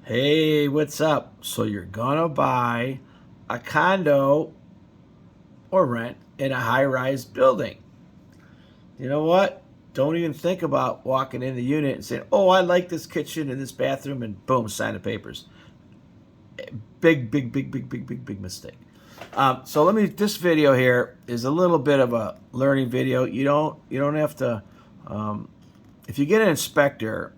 Hey, what's up? So you're gonna buy a condo or rent in a high-rise building. You know what? Don't even think about walking in the unit and saying, "Oh, I like this kitchen and this bathroom," and boom, sign the papers. Big mistake. So let me. This video here is a little bit of a learning video. You don't have to. Um, if you get an inspector,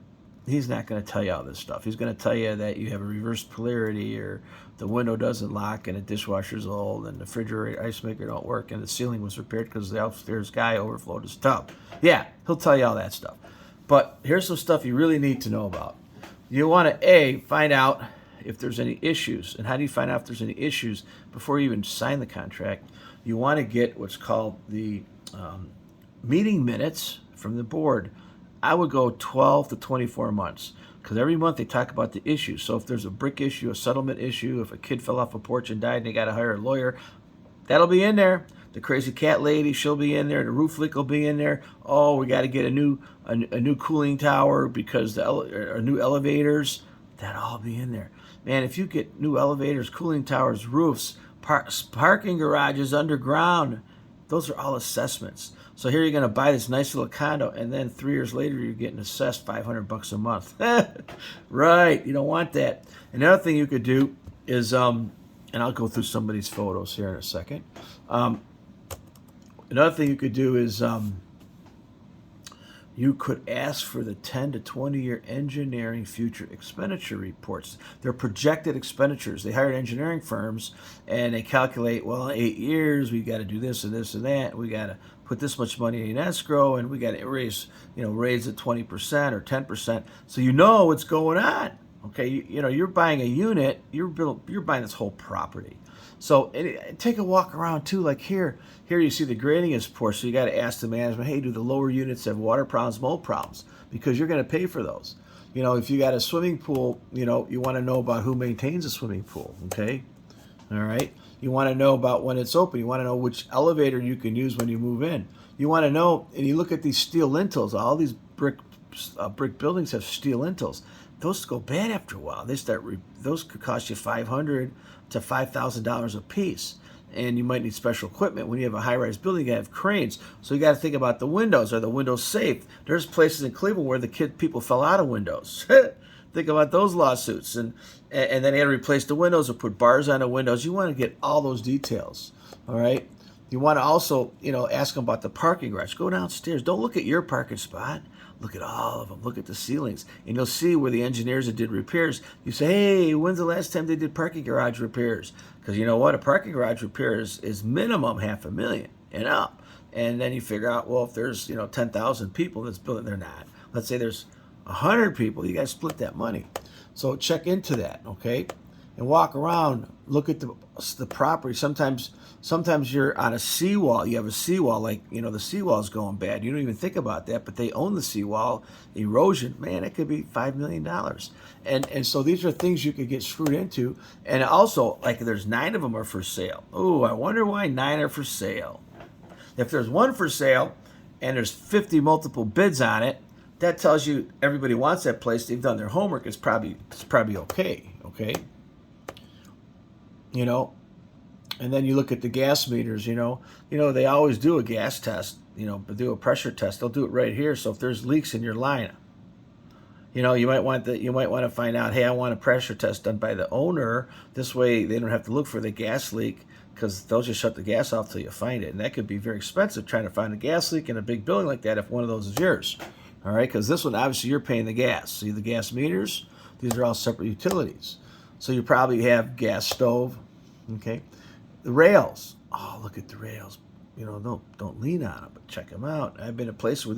he's not going to tell you all this stuff. He's going to tell you that you have a reverse polarity, or the window doesn't lock, and the dishwasher's old, and the refrigerator ice maker don't work, and the ceiling was repaired because the upstairs guy overflowed his tub. Yeah, he'll tell you all that stuff. But here's some stuff you really need to know about. You want to find out if there's any issues. And how do you find out if there's any issues before you even sign the contract? You want to get what's called the meeting minutes from the board. I would go 12 to 24 months, because every month they talk about the issues. So if there's a brick issue, a settlement issue, if a kid fell off a porch and died and they got to hire a lawyer, that'll be in there. The crazy cat lady, she'll be in there. The roof leak will be in there. Oh, we got to get a new cooling tower because or new elevators. That'll all be in there. Man, if you get new elevators, cooling towers, roofs, parking garages underground, those are all assessments. So here you're going to buy this nice little condo, and then 3 years later you're getting assessed $500 a month. Right? You don't want that. Another thing you could do is, and I'll go through some of these photos here in a second. Another thing you could do is you could ask for the 10 to 20 year engineering future expenditure reports. They're projected expenditures. They hired engineering firms and they calculate, well, in 8 years, we got to do this and this and that. We got to put this much money in escrow, and we got to raise it 20% or 10%. So you know what's going on. Okay, you're buying a unit, you're buying this whole property. So take a walk around too. Like here you see the grading is poor, so you got to ask the management, hey, do the lower units have water problems, mold problems? Because you're going to pay for those. If you got a swimming pool, you want to know about who maintains a swimming pool. Okay, all right. You want to know about when it's open. You want to know which elevator you can use when you move in. You want to know, and you look at these steel lintels. All these brick buildings have steel lintels. Those go bad after a while. Those could cost you $500 to $5,000 a piece, and you might need special equipment. When you have a high-rise building, you got to have cranes, so you got to think about the windows. Are the windows safe? There's places in Cleveland where people fell out of windows. Think about those lawsuits, and then they had to replace the windows or put bars on the windows. You want to get all those details. All right. You want to also, ask them about the parking garage. Go downstairs. Don't look at your parking spot. Look at all of them. Look at the ceilings. And you'll see where the engineers that did repairs, you say, hey, when's the last time they did parking garage repairs? Because you know what? A parking garage repair is minimum $500,000 and up. And then you figure out, well, if there's, 10,000 people in this building, they're not. Let's say there's 100 people. You got to split that money. So check into that, okay? And walk around, look at the property. Sometimes you're on a seawall. You have a seawall, like, the seawall's going bad. You don't even think about that, but they own the seawall. Erosion, man, it could be $5 million. And so these are things you could get screwed into. And also, like, there's 9 of them are for sale. Oh, I wonder why 9 are for sale. If there's one for sale and there's 50 multiple bids on it, that tells you everybody wants that place. They've done their homework. It's probably okay. Okay. And then you look at the gas meters, they always do a gas test, but do a pressure test. They'll do it right here. So if there's leaks in your line, you might want to find out, hey, I want a pressure test done by the owner. This way they don't have to look for the gas leak, because they'll just shut the gas off till you find it. And that could be very expensive, trying to find a gas leak in a big building like that if one of those is yours. All right, because this one, obviously, you're paying the gas. See the gas meters? These are all separate utilities. So you probably have gas stove. Okay, the rails. Oh, look at the rails. Don't lean on them, but check them out. I've been in places where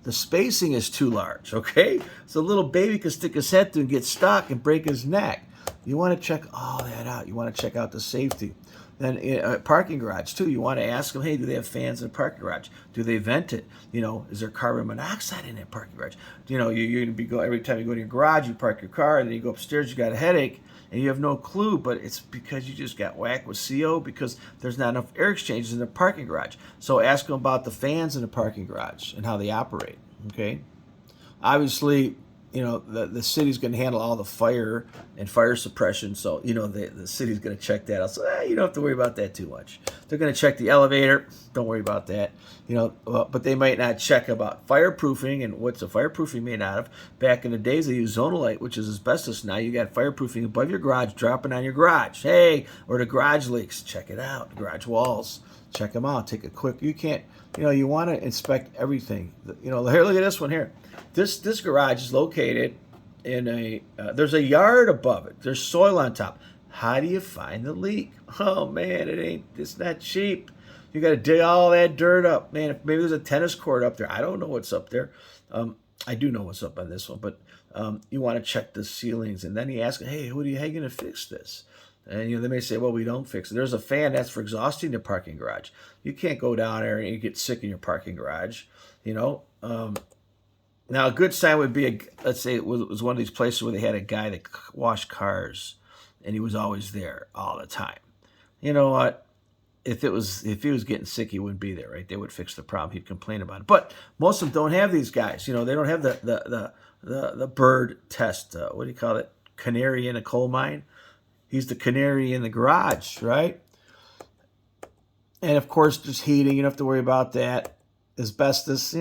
the spacing is too large. Okay, so a little baby can stick his head through and get stuck and break his neck. You want to check all that out. You want to check out the safety. Then parking garage too. You want to ask them, hey, do they have fans in the parking garage? Do they vent it? Is there carbon monoxide in that parking garage? You're going to be every time you go to your garage, you park your car, and then you go upstairs, you got a headache, and you have no clue, but it's because you just got whacked with CO, because there's not enough air exchanges in the parking garage. So ask them about the fans in the parking garage and how they operate. Okay, obviously, the city's going to handle all the fire and fire suppression. So, the city's going to check that out. So, you don't have to worry about that too much. They're going to check the elevator. Don't worry about that. But they might not check about fireproofing and what's the fireproofing made out of. Back in the days, they used zonolite, which is asbestos. Now you got fireproofing above your garage, dropping on your garage. Hey, or the garage leaks. Check it out. The garage walls. Check them out. Take a quick. You can't. You want to inspect everything. Here, look at this one here. This garage is located in there's a yard above it. There's soil on top. How do you find the leak? Oh man, it's not cheap. You got to dig all that dirt up, man. If maybe there's a tennis court up there. I don't know what's up there. I do know what's up on this one, but you want to check the ceilings, and then you ask, hey, how are you going to fix this? And they may say, well, we don't fix it. There's a fan that's for exhausting the parking garage. You can't go down there and you get sick in your parking garage. Now, a good sign would be, let's say it was one of these places where they had a guy that washed cars, and he was always there all the time. You know what? If he was getting sick, he wouldn't be there, right? They would fix the problem. He'd complain about it. But most of them don't have these guys. They don't have the bird test. What do you call it? Canary in a coal mine. He's the canary in the garage, right? And of course, there's heating. You don't have to worry about that. Asbestos,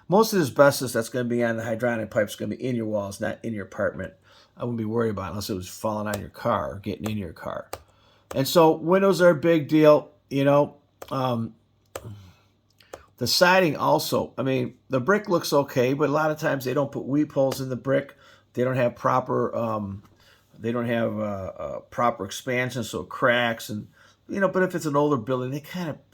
most of the asbestos that's going to be on the hydronic pipe is going to be in your walls, not in your apartment. I wouldn't be worried about it unless it was falling on your car or getting in your car. And so windows are a big deal. The siding also. I mean, the brick looks okay, but a lot of times they don't put weep holes in the brick. They don't have proper. They don't have proper expansion, so it cracks. And but if it's an older building, they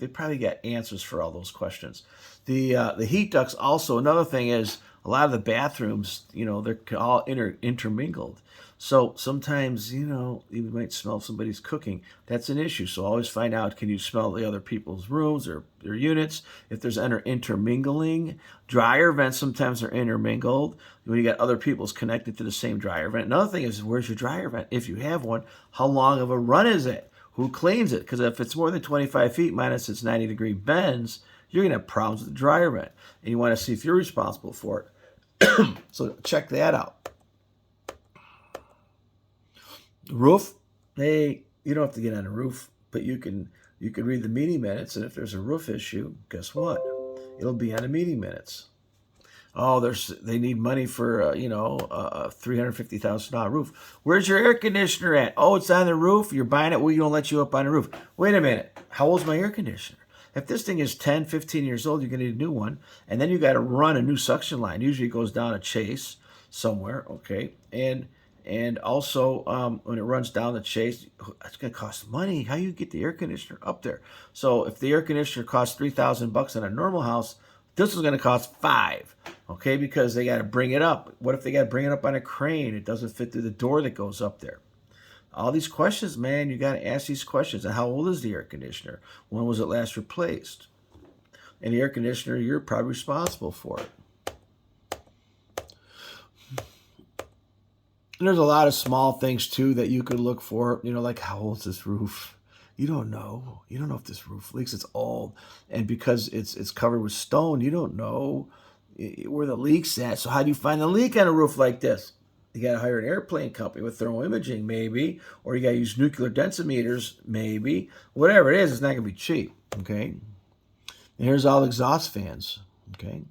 probably got answers for all those questions. The heat ducts also. Another thing is a lot of the bathrooms, they're all intermingled. So sometimes, you might smell somebody's cooking. That's an issue. So always find out, can you smell the other people's rooms or their units? If there's intermingling, dryer vents sometimes are intermingled. When you got other people's connected to the same dryer vent. Another thing is, where's your dryer vent? If you have one, how long of a run is it? Who cleans it? Because if it's more than 25 feet minus its 90-degree bends, you're going to have problems with the dryer vent. And you want to see if you're responsible for it. So check that out. Roof, hey, you don't have to get on a roof, but you can read the meeting minutes, and if there's a roof issue, guess what? It'll be on the meeting minutes. Oh, they need money for a $350,000 roof. Where's your air conditioner at? Oh, it's on the roof. You're buying it. We don't let you up on the roof. Wait a minute. How old's my air conditioner? If this thing is 10, 15 years old, you're going to need a new one, and then you got to run a new suction line. Usually it goes down a chase somewhere, okay, and also, when it runs down the chase, it's going to cost money. How you get the air conditioner up there? So if the air conditioner costs $3,000 in a normal house, this is going to cost $5,000, okay? Because they got to bring it up. What if they got to bring it up on a crane? It doesn't fit through the door that goes up there. All these questions, man, you got to ask these questions. And how old is the air conditioner? When was it last replaced? And the air conditioner, you're probably responsible for it. And there's a lot of small things, too, that you could look for, like how old is this roof? You don't know. You don't know if this roof leaks. It's old. And because it's covered with stone, you don't know where the leak's at. So how do you find the leak on a roof like this? You got to hire an airplane company with thermal imaging, maybe. Or you got to use nuclear densimeters, maybe. Whatever it is, it's not going to be cheap, okay? And here's all exhaust fans, okay?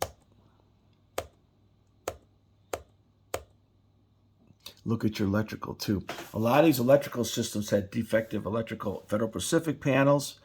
Look at your electrical, too. A lot of these electrical systems had defective electrical Federal Pacific panels,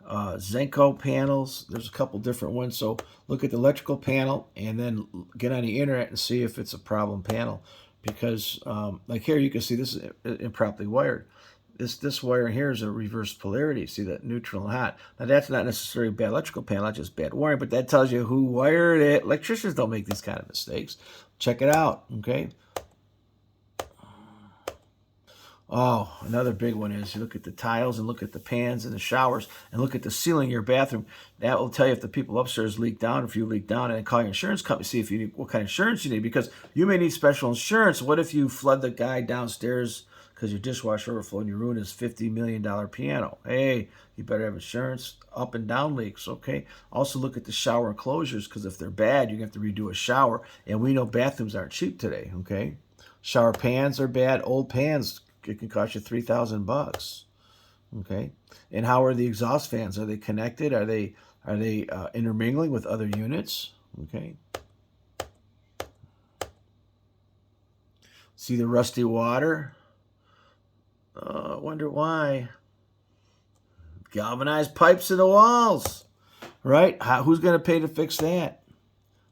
Zenko panels. There's a couple different ones. So look at the electrical panel and then get on the internet and see if it's a problem panel. Because, like here, you can see this is improperly wired. This wire here is a reverse polarity. See that neutral and hot. Now, that's not necessarily a bad electrical panel, that's just bad wiring, but that tells you who wired it. Electricians don't make these kind of mistakes. Check it out, okay? Oh, another big one is you look at the tiles and look at the pans and the showers and look at the ceiling in your bathroom. That will tell you if the people upstairs leak down, if you leak down, and then call your insurance company, see if you need what kind of insurance you need, because you may need special insurance. What if you flood the guy downstairs because your dishwasher overflowed and you ruined his $50 million piano. Hey, you better have insurance. Up and down leaks, okay? Also look at the shower enclosures, because if they're bad, you're going to have to redo a shower. And we know bathrooms aren't cheap today, okay? Shower pans are bad. Old pans, it can cost you $3,000, okay? And how are the exhaust fans? Are they connected? Are they intermingling with other units? Okay. See the rusty water? Wonder why. Galvanized pipes in the walls, right? Who's going to pay to fix that?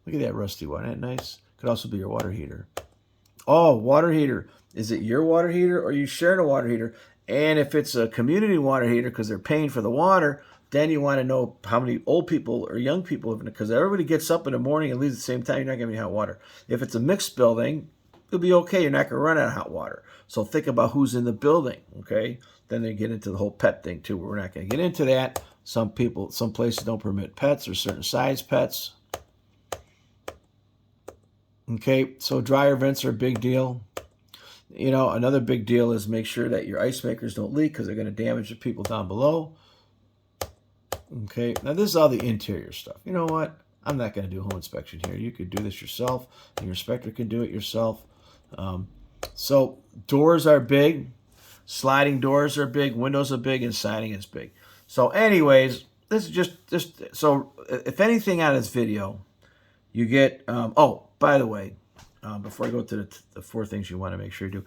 Look at that rusty one. Isn't that nice? Could also be your water heater. Oh, water heater. Is it your water heater, or are you sharing a water heater? And if it's a community water heater because they're paying for the water, then you want to know how many old people or young people live in it, because everybody gets up in the morning and leaves at the same time. You're not getting any hot water. If it's a mixed building, it'll be okay. You're not going to run out of hot water. So think about who's in the building, okay? Then they get into the whole pet thing too. We're not going to get into that. Some places don't permit pets or certain size pets. Okay, so dryer vents are a big deal. You know, another big deal is make sure that your ice makers don't leak, because they're going to damage the people down below. Okay, now this is all the interior stuff. You know what? I'm not going to do a home inspection here. You could do this yourself. Your inspector can do it yourself. So doors are big. Sliding doors are big. Windows are big. And siding is big. So anyways, this is just so if anything out of this video, you get, oh, by the way, before I go to the 4 things you want to make sure you do,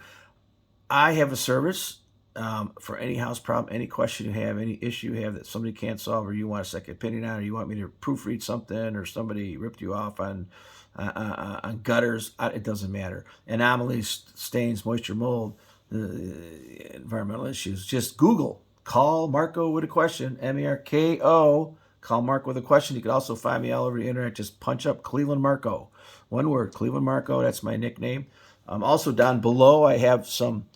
I have a service for any house problem, any question you have, any issue you have that somebody can't solve, or you want a second opinion on, or you want me to proofread something, or somebody ripped you off on gutters. It doesn't matter. Anomalies, stains, moisture, mold, environmental issues. Just Google "Call Marko with a question." M-E-R-K-O. Call Marko with a question. You can also find me all over the internet. Just punch up Clevelandmarko. One word, Clevelandmarko. That's my nickname. Also down below, I have some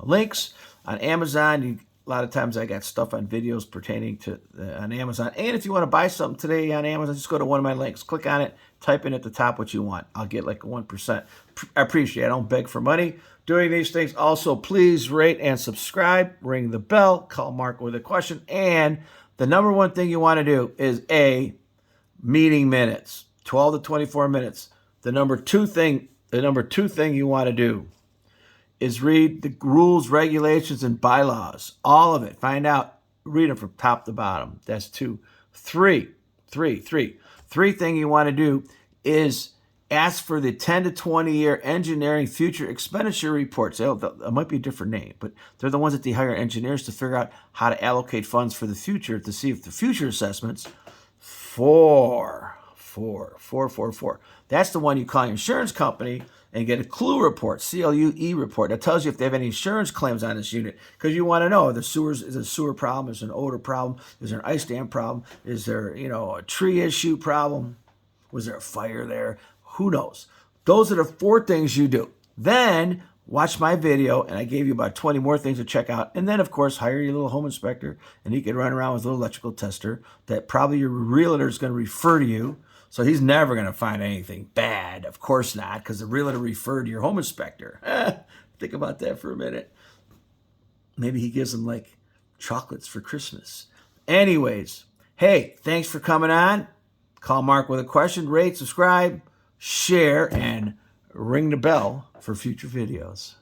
links on Amazon. A lot of times I got stuff on videos pertaining to on Amazon. And if you want to buy something today on Amazon, just go to one of my links, click on it, type in at the top what you want. I'll get like 1%. I appreciate it. I don't beg for money doing these things. Also, please rate and subscribe, ring the bell, call Marko with a question. And the number one thing you want to do is meeting minutes, 12 to 24 minutes. The number two thing you want to do is read the rules, regulations, and bylaws. All of it. Find out. Read them from top to bottom. That's 2. 3 thing you want to do is ask for the 10 to 20 year engineering future expenditure reports. It might be a different name, but they're the ones that they hire engineers to figure out how to allocate funds for the future, to see if the future assessments. 4. That's the one you call your insurance company and get a CLUE report, C-L-U-E report. That tells you if they have any insurance claims on this unit, because you want to know, is a sewer problem, is there an odor problem, is there an ice dam problem, is there, a tree issue problem, was there a fire there? Who knows? Those are the 4 things you do. Then watch my video, and I gave you about 20 more things to check out. And then, of course, hire your little home inspector, and he can run around with a little electrical tester that probably your realtor is going to refer to you. So he's never going to find anything bad. Of course not, because the realtor referred to your home inspector. Think about that for a minute. Maybe he gives them like chocolates for Christmas. Anyways, hey, thanks for coming on. Call Mark with a question. Rate, subscribe, share, and ring the bell for future videos.